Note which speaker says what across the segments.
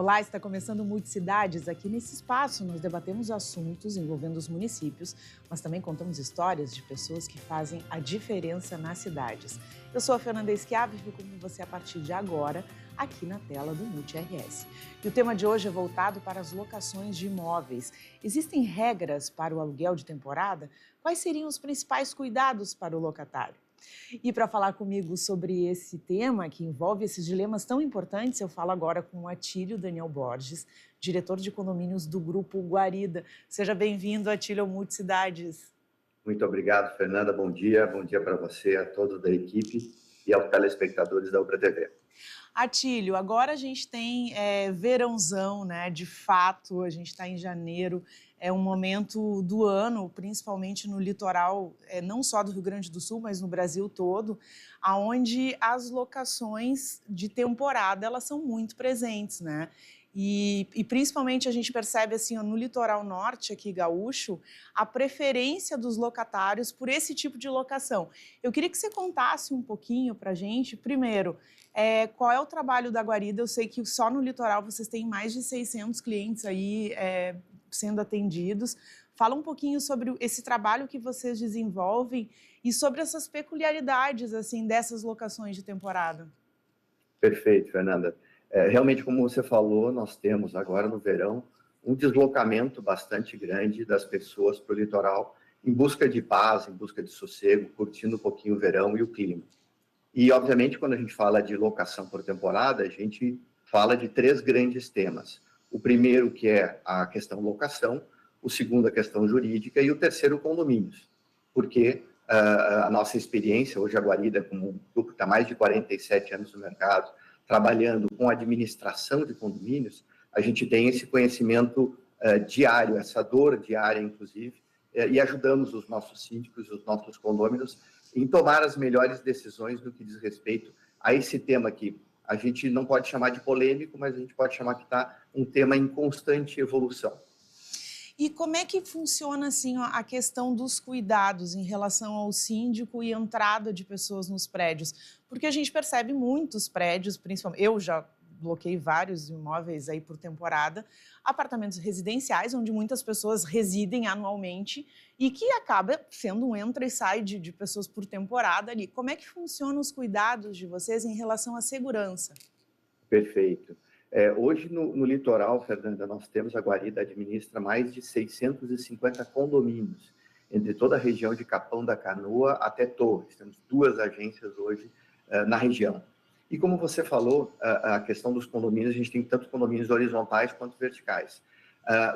Speaker 1: Olá, está começando Multicidades. Aqui nesse espaço nós debatemos assuntos envolvendo os municípios, mas também contamos histórias de pessoas que fazem a diferença nas cidades. Eu sou a Fernanda Schiavi e fico com você a partir de agora, aqui na tela do Multi-RS. E o tema de hoje é voltado para as locações de imóveis. Existem regras para o aluguel de temporada? Quais seriam os principais cuidados para o locatário? E para falar comigo sobre esse tema, que envolve esses dilemas tão importantes, eu falo agora com o Atílio Daniel Borges, diretor de condomínios do Grupo Guarida. Seja bem-vindo, Atílio, ao Multicidades.
Speaker 2: Muito obrigado, Fernanda. Bom dia para você, a todos da equipe e aos telespectadores da Ubra TV.
Speaker 1: Atílio, agora a gente tem verãozão, né? De fato, a gente está em janeiro, é um momento do ano, principalmente no litoral, não só do Rio Grande do Sul, mas no Brasil todo, onde as locações de temporada elas são muito presentes, né? E principalmente a gente percebe assim, no litoral norte, aqui gaúcho, a preferência dos locatários por esse tipo de locação. Eu queria que você contasse um pouquinho para a gente, primeiro, qual é o trabalho da Guarida? Eu sei que só no litoral vocês têm mais de 600 clientes aí sendo atendidos. Fala um pouquinho sobre esse trabalho que vocês desenvolvem e sobre essas peculiaridades assim, dessas locações de temporada.
Speaker 2: Perfeito, Fernanda. Realmente, como você falou, nós temos agora no verão um deslocamento bastante grande das pessoas para o litoral em busca de paz, em busca de sossego, curtindo um pouquinho o verão e o clima. E, obviamente, quando a gente fala de locação por temporada, a gente fala de três grandes temas. O primeiro, que é a questão locação, o segundo, a questão jurídica, e o terceiro, condomínios. Porque a nossa experiência, hoje a Guarida, como um grupo que está há mais de 47 anos no mercado, trabalhando com administração de condomínios, a gente tem esse conhecimento diário, essa dor diária, inclusive, e ajudamos os nossos síndicos, os nossos condôminos, em tomar as melhores decisões no que diz respeito a esse tema que a gente não pode chamar de polêmico, mas a gente pode chamar que está um tema em constante evolução.
Speaker 1: E como é que funciona assim, a questão dos cuidados em relação ao síndico e entrada de pessoas nos prédios? Porque a gente percebe muitos prédios, principalmente, eu já bloqueei vários imóveis aí por temporada, apartamentos residenciais, onde muitas pessoas residem anualmente e que acaba sendo um entra e sai de pessoas por temporada ali. Como é que funcionam os cuidados de vocês em relação à segurança?
Speaker 2: Perfeito. Hoje, no litoral, Fernanda, nós temos, a Guarida administra mais de 650 condomínios, entre toda a região de Capão da Canoa até Torres. Temos 2 agências hoje na região. E como você falou, a questão dos condomínios, a gente tem tanto condomínios horizontais quanto verticais.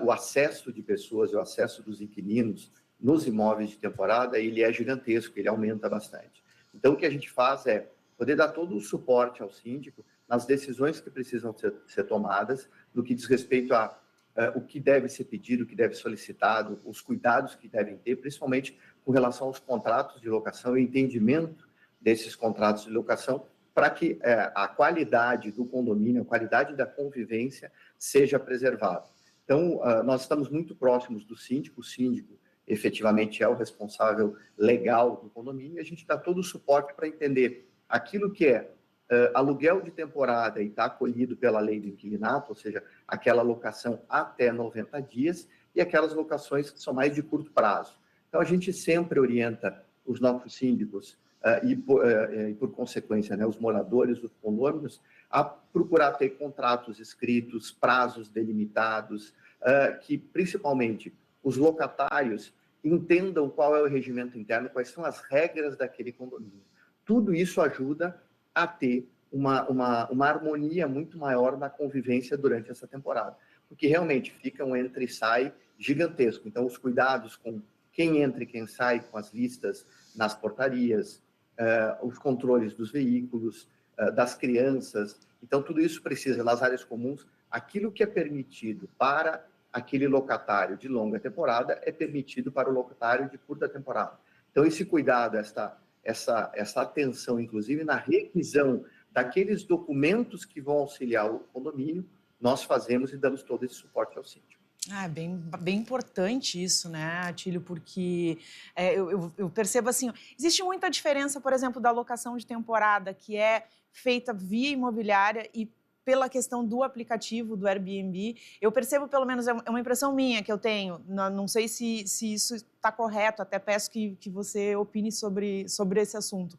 Speaker 2: O acesso de pessoas, o acesso dos inquilinos nos imóveis de temporada, ele é gigantesco, ele aumenta bastante. Então, o que a gente faz é poder dar todo o suporte ao síndico nas decisões que precisam ser tomadas, no que diz respeito a o que deve ser pedido, o que deve ser solicitado, os cuidados que devem ter, principalmente com relação aos contratos de locação e entendimento desses contratos de locação, para que a qualidade do condomínio, a qualidade da convivência seja preservada. Então, nós estamos muito próximos do síndico, o síndico efetivamente é o responsável legal do condomínio, e a gente dá todo o suporte para entender aquilo que é aluguel de temporada e está acolhido pela lei do inquilinato, ou seja, aquela locação até 90 dias, e aquelas locações que são mais de curto prazo. Então, a gente sempre orienta os nossos síndicos e, por consequência, né, os moradores, os condôminos, a procurar ter contratos escritos, prazos delimitados, que, principalmente, os locatários entendam qual é o regimento interno, quais são as regras daquele condomínio. Tudo isso ajuda a ter uma harmonia muito maior na convivência durante essa temporada, porque realmente fica um entra e sai gigantesco. Então, os cuidados com quem entra e quem sai, com as listas nas portarias, os controles dos veículos, das crianças. Então, tudo isso precisa, nas áreas comuns, aquilo que é permitido para aquele locatário de longa temporada é permitido para o locatário de curta temporada. Então, esse cuidado, essa atenção, inclusive, na revisão daqueles documentos que vão auxiliar o condomínio, nós fazemos e damos todo esse suporte ao síndico.
Speaker 1: Bem importante isso, né, Atílio, porque eu percebo assim, existe muita diferença, por exemplo, da locação de temporada, que é feita via imobiliária e pela questão do aplicativo do Airbnb. Eu percebo, pelo menos, é uma impressão minha que eu tenho, não sei se isso está correto, até peço que você opine sobre esse assunto.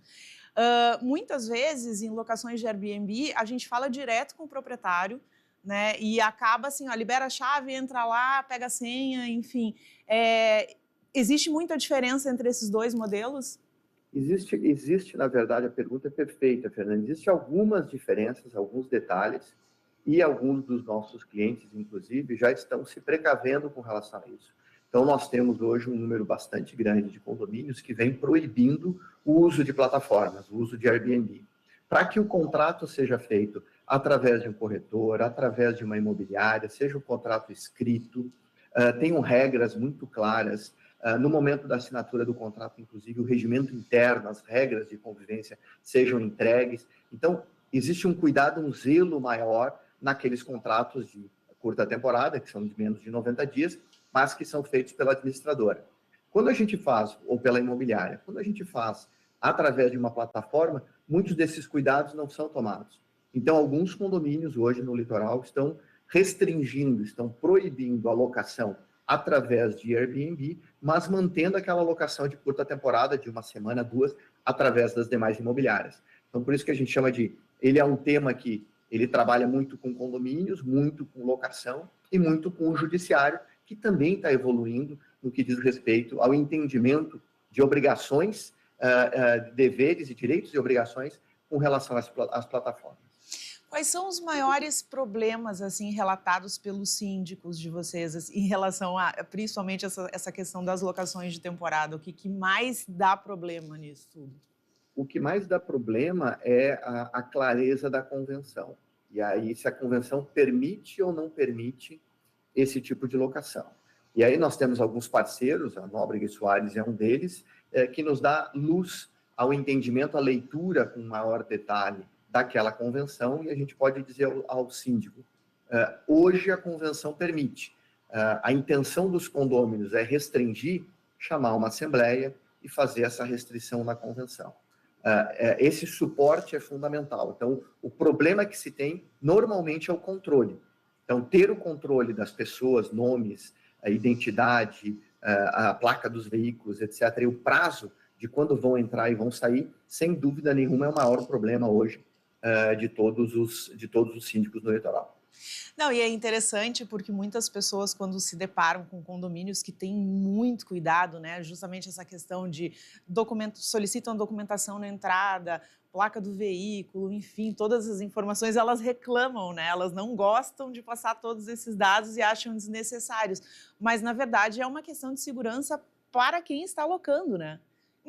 Speaker 1: Muitas vezes, em locações de Airbnb, a gente fala direto com o proprietário, né? E acaba assim, ó, libera a chave, entra lá, pega a senha, enfim. Existe muita diferença entre esses dois modelos?
Speaker 2: Existe, na verdade, a pergunta é perfeita, Fernanda. Existem algumas diferenças, alguns detalhes, e alguns dos nossos clientes, inclusive, já estão se precavendo com relação a isso. Então, nós temos hoje um número bastante grande de condomínios que vem proibindo o uso de plataformas, o uso de Airbnb. Para que o contrato seja feito através de um corretor, através de uma imobiliária, seja um contrato escrito, tenham regras muito claras. No momento da assinatura do contrato, inclusive, o regimento interno, as regras de convivência sejam entregues. Então, existe um cuidado, um zelo maior naqueles contratos de curta temporada, que são de menos de 90 dias, mas que são feitos pela administradora. Quando a gente faz, ou pela imobiliária, quando a gente faz através de uma plataforma, muitos desses cuidados não são tomados. Então, alguns condomínios hoje no litoral estão restringindo, estão proibindo a locação através de Airbnb, mas mantendo aquela locação de curta temporada, de uma semana, duas, através das demais imobiliárias. Então, por isso que a gente chama de... Ele é um tema que ele trabalha muito com condomínios, muito com locação e muito com o judiciário, que também está evoluindo no que diz respeito ao entendimento de obrigações, deveres e direitos e obrigações com relação às plataformas.
Speaker 1: Quais são os maiores problemas assim relatados pelos síndicos de vocês assim, em relação a, principalmente, essa questão das locações de temporada? O que mais dá problema nisso tudo?
Speaker 2: O que mais dá problema é a clareza da convenção. E aí, se a convenção permite ou não permite esse tipo de locação. E aí nós temos alguns parceiros, a Nóbrega e Soares é um deles, que nos dá luz ao entendimento, à leitura com maior detalhe daquela convenção, e a gente pode dizer ao síndico, hoje a convenção permite, a intenção dos condôminos é restringir, chamar uma assembleia e fazer essa restrição na convenção. Esse suporte é fundamental. Então, o problema que se tem normalmente é o controle. Então, ter o controle das pessoas, nomes, a identidade, a placa dos veículos, etc., e o prazo de quando vão entrar e vão sair, sem dúvida nenhuma, é o maior problema hoje de todos os síndicos no litoral.
Speaker 1: Não, e é interessante porque muitas pessoas, quando se deparam com condomínios que têm muito cuidado, né, justamente essa questão de solicitam documentação na entrada, placa do veículo, enfim, todas as informações, elas reclamam, né? Elas não gostam de passar todos esses dados e acham desnecessários. Mas, na verdade, é uma questão de segurança para quem está alocando, né?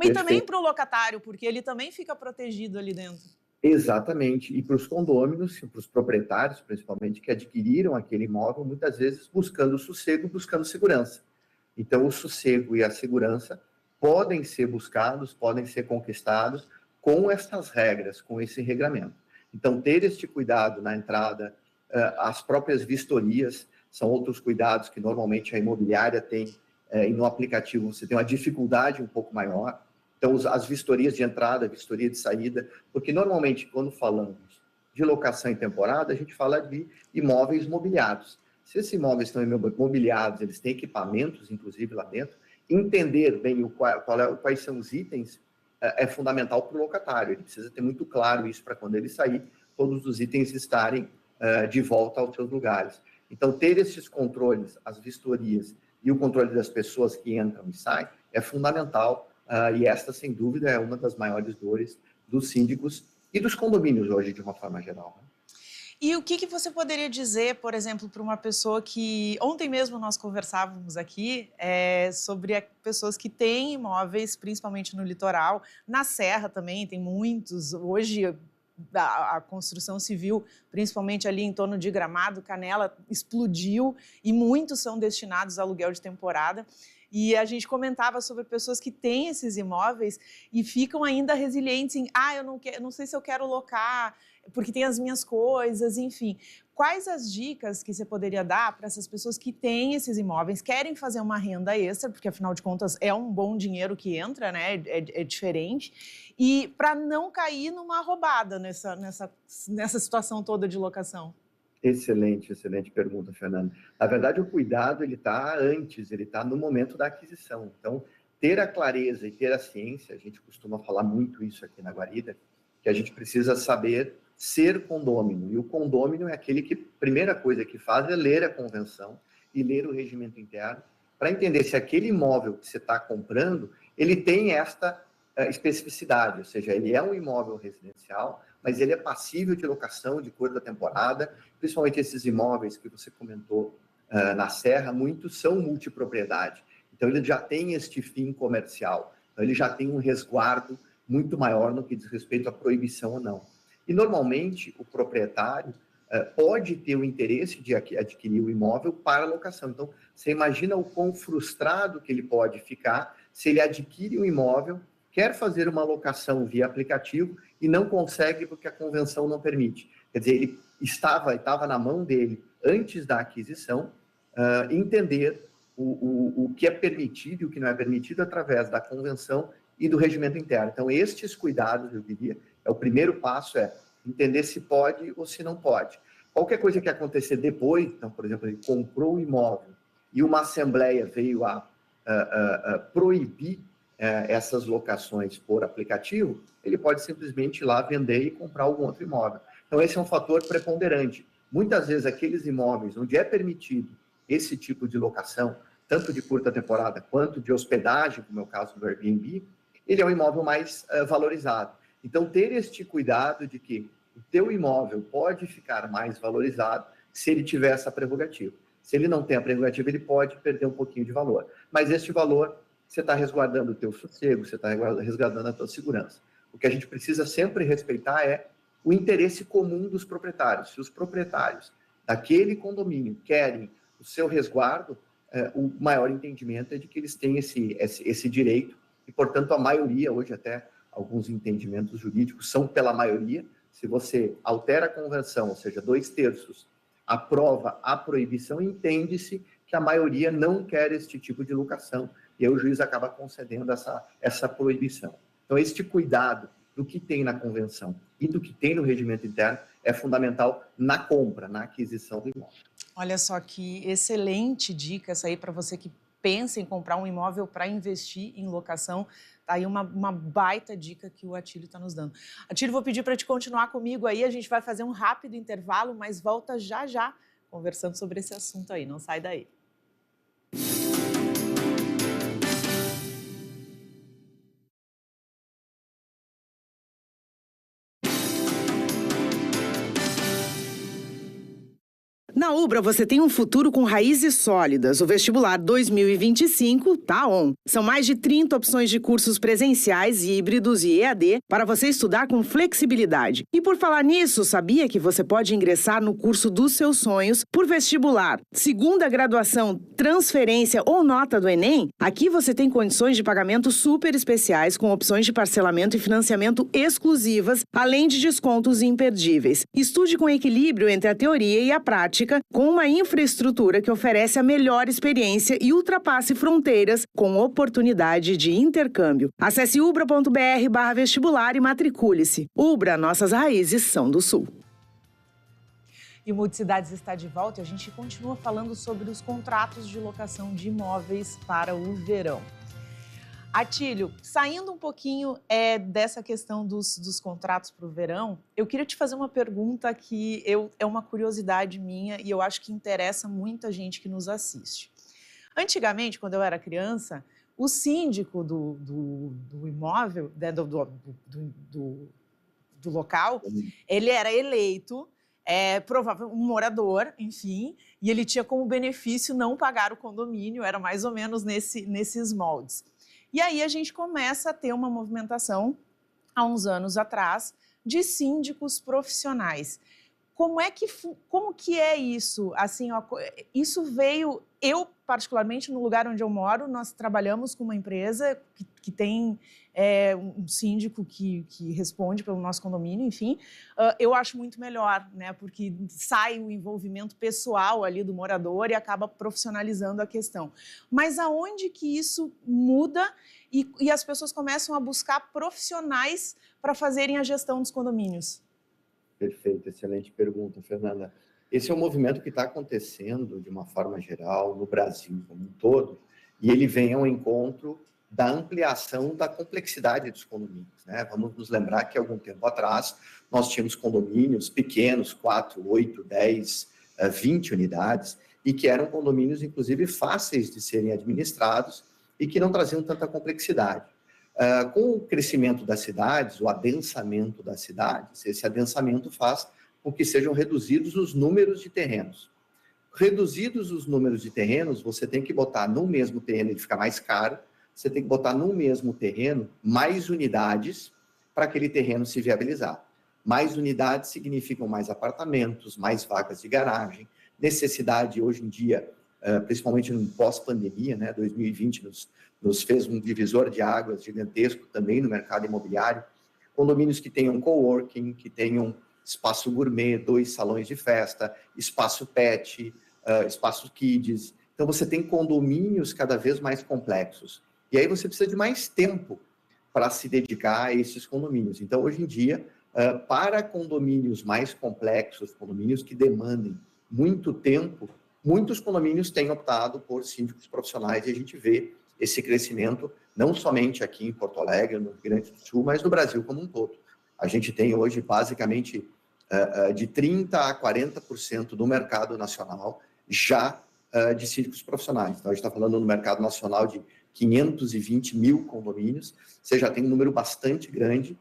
Speaker 1: E também para o locatário, porque ele também fica protegido ali dentro.
Speaker 2: Exatamente. E para os condôminos, para os proprietários, principalmente, que adquiriram aquele imóvel, muitas vezes buscando sossego, buscando segurança. Então, o sossego e a segurança podem ser buscados, podem ser conquistados com essas regras, com esse regramento. Então, ter este cuidado na entrada, as próprias vistorias, são outros cuidados que normalmente a imobiliária tem, e no aplicativo você tem uma dificuldade um pouco maior. Então, as vistorias de entrada, vistoria de saída, porque normalmente, quando falamos de locação em temporada, a gente fala de imóveis mobiliados. Se esses imóveis estão mobiliados, eles têm equipamentos, inclusive, lá dentro, entender bem quais são os itens é fundamental para o locatário. Ele precisa ter muito claro isso para quando ele sair, todos os itens estarem de volta aos seus lugares. Então, ter esses controles, as vistorias e o controle das pessoas que entram e saem é fundamental. E esta, sem dúvida, é uma das maiores dores dos síndicos e dos condomínios hoje, de uma forma geral. Né?
Speaker 1: E o que você poderia dizer, por exemplo, para uma pessoa que... Ontem mesmo nós conversávamos aqui sobre pessoas que têm imóveis, principalmente no litoral, na Serra também, tem muitos. Hoje, a construção civil, principalmente ali em torno de Gramado, Canela, explodiu e muitos são destinados a aluguel de temporada. E a gente comentava sobre pessoas que têm esses imóveis e ficam ainda resilientes em, eu não sei se eu quero locar, porque tem as minhas coisas, enfim. Quais as dicas que você poderia dar para essas pessoas que têm esses imóveis, querem fazer uma renda extra, porque afinal de contas é um bom dinheiro que entra, né? É diferente, e para não cair numa roubada nessa situação toda de locação?
Speaker 2: Excelente, excelente pergunta, Fernando. Na verdade, o cuidado ele está antes, ele está no momento da aquisição. Então, ter a clareza e ter a ciência, a gente costuma falar muito isso aqui na Guarida, que a gente precisa saber ser condômino. E o condômino é aquele que, primeira coisa que faz é ler a convenção e ler o regimento interno, para entender se aquele imóvel que você está comprando, ele tem esta especificidade, ou seja, ele é um imóvel residencial, mas ele é passível de locação de curta temporada, principalmente esses imóveis que você comentou na Serra, muitos são multipropriedade. Então, ele já tem este fim comercial, então ele já tem um resguardo muito maior no que diz respeito à proibição ou não. E, normalmente, o proprietário pode ter o interesse de adquirir o imóvel para locação. Então, você imagina o quão frustrado que ele pode ficar se ele adquire um imóvel, quer fazer uma locação via aplicativo e não consegue porque a convenção não permite. Quer dizer, ele estava na mão dele, antes da aquisição, entender o que é permitido e o que não é permitido através da convenção e do regimento interno. Então, estes cuidados, eu diria, o primeiro passo é entender se pode ou se não pode. Qualquer coisa que acontecer depois, então, por exemplo, ele comprou o imóvel e uma assembleia veio a proibir essas locações por aplicativo, ele pode simplesmente ir lá vender e comprar algum outro imóvel. Então, esse é um fator preponderante. Muitas vezes, aqueles imóveis onde é permitido esse tipo de locação, tanto de curta temporada quanto de hospedagem, como é o caso do Airbnb, ele é um imóvel mais valorizado. Então, ter este cuidado de que o teu imóvel pode ficar mais valorizado se ele tiver essa prerrogativa. Se ele não tem a prerrogativa, ele pode perder um pouquinho de valor. Mas este valor, você está resguardando o teu sossego, você está resguardando a tua segurança. O que a gente precisa sempre respeitar é o interesse comum dos proprietários. Se os proprietários daquele condomínio querem o seu resguardo, o maior entendimento é de que eles têm esse direito e, portanto, a maioria, hoje até alguns entendimentos jurídicos são pela maioria. Se você altera a convenção, ou seja, 2/3 aprova a proibição, entende-se que a maioria não quer este tipo de locação e aí o juiz acaba concedendo essa proibição. Então, este cuidado do que tem na convenção e do que tem no regimento interno é fundamental na compra, na aquisição do imóvel.
Speaker 1: Olha só que excelente dica essa aí para você que pensa em comprar um imóvel para investir em locação. Tá aí uma baita dica que o Atílio está nos dando. Atílio, vou pedir para te continuar comigo aí, a gente vai fazer um rápido intervalo, mas volta já conversando sobre esse assunto aí, não sai daí. Na Ubra, você tem um futuro com raízes sólidas. O vestibular 2025 tá on. São mais de 30 opções de cursos presenciais, híbridos e EAD para você estudar com flexibilidade. E por falar nisso, sabia que você pode ingressar no curso dos seus sonhos por vestibular, segunda graduação, transferência ou nota do Enem? Aqui você tem condições de pagamento super especiais com opções de parcelamento e financiamento exclusivas, além de descontos imperdíveis. Estude com equilíbrio entre a teoria e a prática, com uma infraestrutura que oferece a melhor experiência e ultrapasse fronteiras com oportunidade de intercâmbio. Acesse ubra.br/vestibular e matricule-se. Ubra, nossas raízes são do Sul. E o Multicidades está de volta e a gente continua falando sobre os contratos de locação de imóveis para o verão. Atílio, saindo um pouquinho dessa questão dos contratos para o verão, eu queria te fazer uma pergunta que é uma curiosidade minha e eu acho que interessa muita gente que nos assiste. Antigamente, quando eu era criança, o síndico do imóvel, né, do local, ele era eleito, provavelmente um morador, enfim, e ele tinha como benefício não pagar o condomínio, era mais ou menos nesses moldes. E aí a gente começa a ter uma movimentação, há uns anos atrás, de síndicos profissionais. como que é isso? Assim, ó, isso veio... Eu, particularmente, no lugar onde eu moro, nós trabalhamos com uma empresa que tem um síndico que responde pelo nosso condomínio, enfim. Eu acho muito melhor, né? Porque sai o envolvimento pessoal ali do morador e acaba profissionalizando a questão. Mas aonde que isso muda e as pessoas começam a buscar profissionais para fazerem a gestão dos condomínios?
Speaker 2: Perfeito, excelente pergunta, Fernanda. Esse é um movimento que está acontecendo, de uma forma geral, no Brasil como um todo, e ele vem ao encontro da ampliação da complexidade dos condomínios, né? Vamos nos lembrar que, algum tempo atrás, nós tínhamos condomínios pequenos, 4, 8, 10, 20 unidades, e que eram condomínios, inclusive, fáceis de serem administrados e que não traziam tanta complexidade. Com o crescimento das cidades, o adensamento das cidades, esse adensamento faz com que sejam reduzidos os números de terrenos. Reduzidos os números de terrenos, você tem que botar no mesmo terreno, ele fica mais caro, você tem que botar no mesmo terreno mais unidades para aquele terreno se viabilizar. Mais unidades significam mais apartamentos, mais vagas de garagem, necessidade hoje em dia, principalmente no pós-pandemia, né, 2020 nos fez um divisor de águas gigantesco também no mercado imobiliário, condomínios que tenham coworking, que tenham espaço gourmet, 2 salões de festa, espaço pet, espaço kids. Então, você tem condomínios cada vez mais complexos. E aí você precisa de mais tempo para se dedicar a esses condomínios. Então, hoje em dia, para condomínios mais complexos, condomínios que demandem muito tempo, muitos condomínios têm optado por síndicos profissionais e a gente vê esse crescimento não somente aqui em Porto Alegre, no Rio Grande do Sul, mas no Brasil como um todo. A gente tem hoje, basicamente, de 30% a 40% do mercado nacional já de síndicos profissionais. Então, a gente está falando no mercado nacional de 520 mil condomínios, você já tem um número bastante grande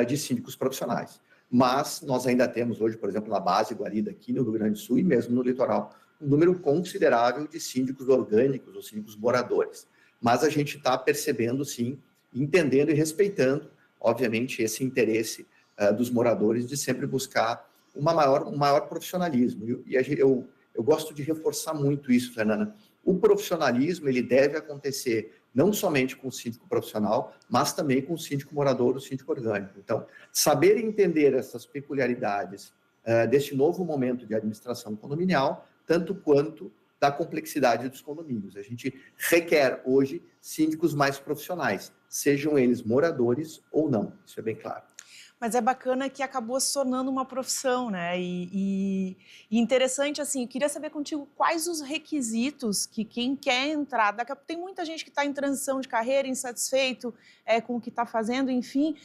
Speaker 2: de síndicos profissionais. Mas nós ainda temos hoje, por exemplo, na base guarida aqui no Rio Grande do Sul e mesmo no litoral, um número considerável de síndicos orgânicos ou síndicos moradores. Mas a gente está percebendo, sim, entendendo e respeitando, obviamente, esse interesse dos moradores de sempre buscar um maior profissionalismo. E eu gosto de reforçar muito isso, Fernanda. O profissionalismo, ele deve acontecer não somente com o síndico profissional, mas também com o síndico morador, o síndico orgânico. Então, saber entender essas peculiaridades deste novo momento de administração condominial, tanto quanto da complexidade dos condomínios. A gente requer hoje síndicos mais profissionais, sejam eles moradores ou não, isso é bem claro.
Speaker 1: Mas é bacana que acabou se tornando uma profissão, né? E interessante, assim, eu queria saber contigo quais os requisitos que quem quer entrar... Tem muita gente que está em transição de carreira, insatisfeito com o que está fazendo, enfim,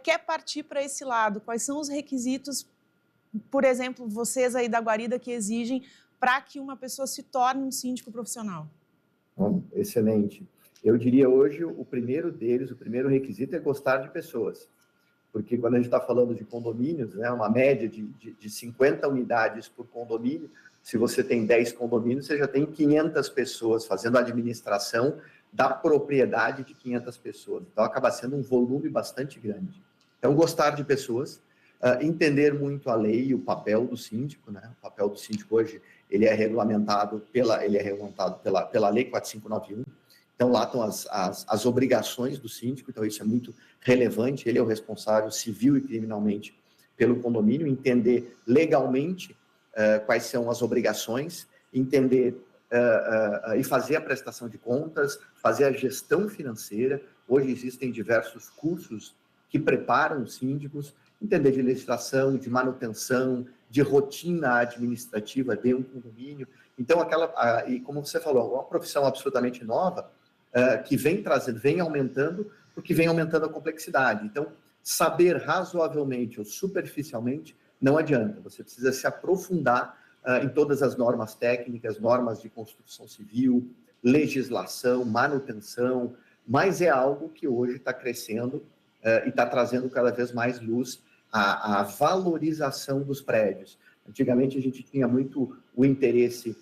Speaker 1: quer partir para esse lado. Quais são os requisitos, por exemplo, vocês aí da Guarida, que exigem para que uma pessoa se torne um síndico profissional?
Speaker 2: Bom, excelente. Eu diria hoje, o primeiro deles, o primeiro requisito é gostar de pessoas. Porque quando a gente está falando de condomínios, né, uma média de 50 unidades por condomínio, se você tem 10 condomínios, você já tem 500 pessoas fazendo a administração da propriedade de 500 pessoas. Então, acaba sendo um volume bastante grande. Então, gostar de pessoas, entender muito a lei e o papel do síndico, né? O papel do síndico hoje, ele é regulamentado pela Lei 4591. Então, lá estão as obrigações do síndico, então isso é muito relevante, ele é o responsável civil e criminalmente pelo condomínio, entender legalmente quais são as obrigações, entender e fazer a prestação de contas, fazer a gestão financeira. Hoje existem diversos cursos que preparam os síndicos, entender de legislação, de manutenção, de rotina administrativa de um condomínio. Então, e como você falou, uma profissão absolutamente nova, que vem aumentando, porque vem aumentando a complexidade. Então, saber razoavelmente ou superficialmente não adianta. Você precisa se aprofundar em todas as normas técnicas, normas de construção civil, legislação, manutenção, mas é algo que hoje está crescendo e está trazendo cada vez mais luz à valorização dos prédios. Antigamente, a gente tinha muito o interesse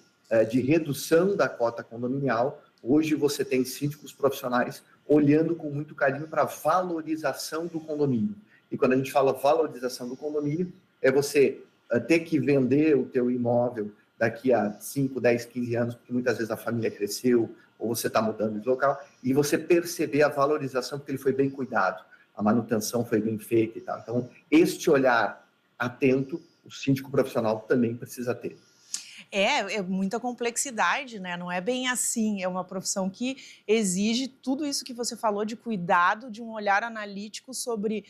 Speaker 2: de redução da cota condominial. Hoje você tem síndicos profissionais olhando com muito carinho para a valorização do condomínio. E quando a gente fala valorização do condomínio, é você ter que vender o teu imóvel daqui a 5, 10, 15 anos, porque muitas vezes a família cresceu, ou você está mudando de local, e você perceber a valorização, porque ele foi bem cuidado, a manutenção foi bem feita e tal. Então, este olhar atento, o síndico profissional também precisa ter.
Speaker 1: É muita complexidade, né? Não é bem assim. É uma profissão que exige tudo isso que você falou de cuidado, de um olhar analítico sobre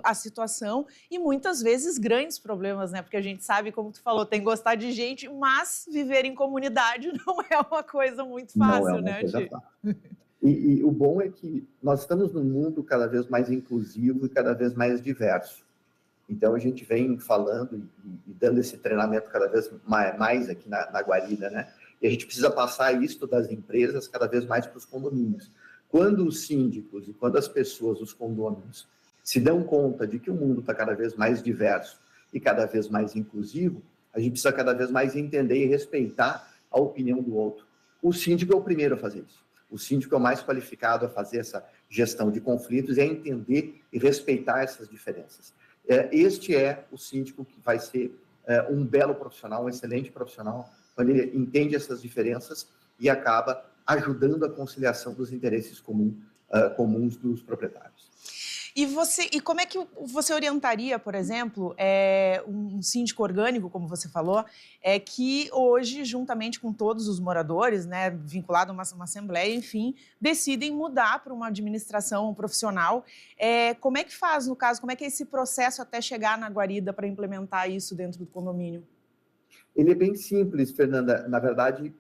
Speaker 1: a situação e muitas vezes grandes problemas, né? Porque a gente sabe, como tu falou, tem que gostar de gente, mas viver em comunidade não é uma coisa muito fácil,
Speaker 2: Não é uma
Speaker 1: né,
Speaker 2: coisa
Speaker 1: Ti?
Speaker 2: fácil. E o bom é que nós estamos num mundo cada vez mais inclusivo e cada vez mais diverso. Então, a gente vem falando e dando esse treinamento cada vez mais aqui na Guarida, né? E a gente precisa passar isso das empresas cada vez mais para os condomínios. Quando os síndicos e quando as pessoas, os condôminos, se dão conta de que o mundo está cada vez mais diverso e cada vez mais inclusivo, a gente precisa cada vez mais entender e respeitar a opinião do outro. O síndico é o primeiro a fazer isso. O síndico é o mais qualificado a fazer essa gestão de conflitos e a entender e respeitar essas diferenças. Este é o síndico que vai ser um belo profissional, um excelente profissional, quando ele entende essas diferenças e acaba ajudando a conciliação dos interesses comuns dos proprietários.
Speaker 1: E como é que você orientaria, por exemplo, um síndico orgânico, como você falou, que hoje, juntamente com todos os moradores, né, vinculado a uma assembleia, enfim, decidem mudar para uma administração profissional? Como é que faz, no caso, como é que é esse processo até chegar na guarida para implementar isso dentro do condomínio?
Speaker 2: Ele é bem simples, Fernanda. Na verdade,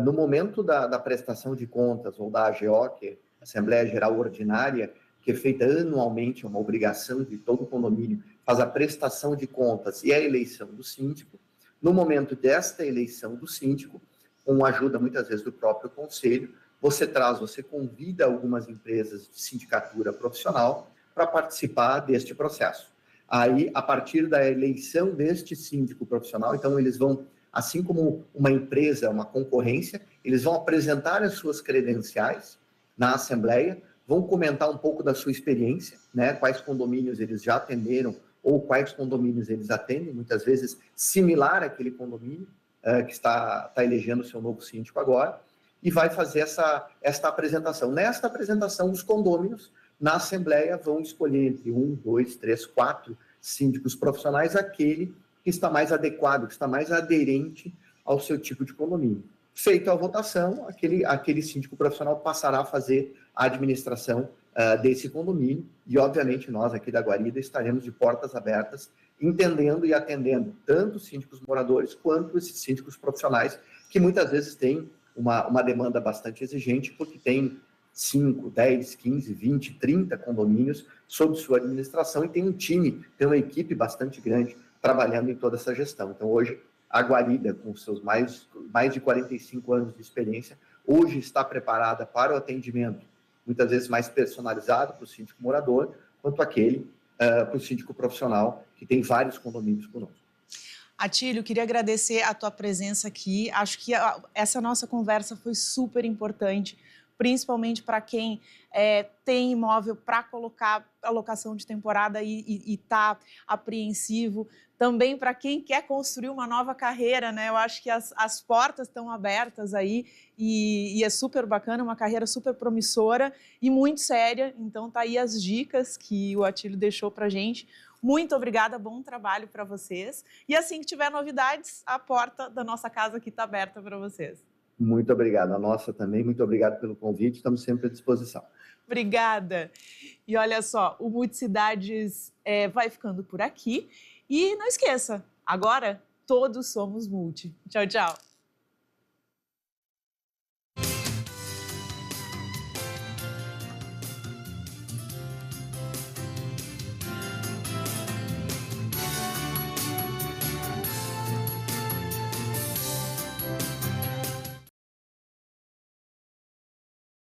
Speaker 2: no momento da prestação de contas ou da AGO, que é a Assembleia Geral Ordinária, que é feita anualmente, é uma obrigação de todo o condomínio, faz a prestação de contas e a eleição do síndico. No momento desta eleição do síndico, com a ajuda muitas vezes do próprio conselho, você convida algumas empresas de sindicatura profissional para participar deste processo. Aí, a partir da eleição deste síndico profissional, então eles vão, assim como uma empresa, uma concorrência, eles vão apresentar as suas credenciais na Assembleia, vão comentar um pouco da sua experiência, né? Quais condomínios eles já atenderam ou quais condomínios eles atendem, muitas vezes similar àquele condomínio que está elegendo o seu novo síndico agora, e vai fazer esta apresentação. Nesta apresentação, os condôminos, na Assembleia, vão escolher entre 1, 2, 3, 4 síndicos profissionais aquele que está mais adequado, que está mais aderente ao seu tipo de condomínio. Feita a votação, aquele síndico profissional passará a fazer a administração desse condomínio e, obviamente, nós aqui da Guarida estaremos de portas abertas, entendendo e atendendo tanto os síndicos moradores quanto esses síndicos profissionais, que muitas vezes têm uma demanda bastante exigente, porque tem 5, 10, 15, 20, 30 condomínios sob sua administração e tem um time, tem uma equipe bastante grande trabalhando em toda essa gestão. Então, hoje, a Guarida, com seus mais de 45 anos de experiência, hoje está preparada para o atendimento, muitas vezes mais personalizado para o síndico morador, quanto aquele para o síndico profissional, que tem vários condomínios conosco.
Speaker 1: Atílio, queria agradecer a tua presença aqui. Acho que essa nossa conversa foi super importante, principalmente para quem tem imóvel para colocar a locação de temporada e está apreensivo. Também para quem quer construir uma nova carreira, né? Eu acho que as portas estão abertas aí e é super bacana, uma carreira super promissora e muito séria. Então, tá aí as dicas que o Atílio deixou para a gente. Muito obrigada, bom trabalho para vocês. E assim que tiver novidades, a porta da nossa casa aqui está aberta para vocês.
Speaker 2: Muito obrigado. A nossa também, muito obrigado pelo convite, estamos sempre à disposição.
Speaker 1: Obrigada. E olha só, o Multicidades vai ficando por aqui. E não esqueça, agora todos somos Multi. Tchau, tchau.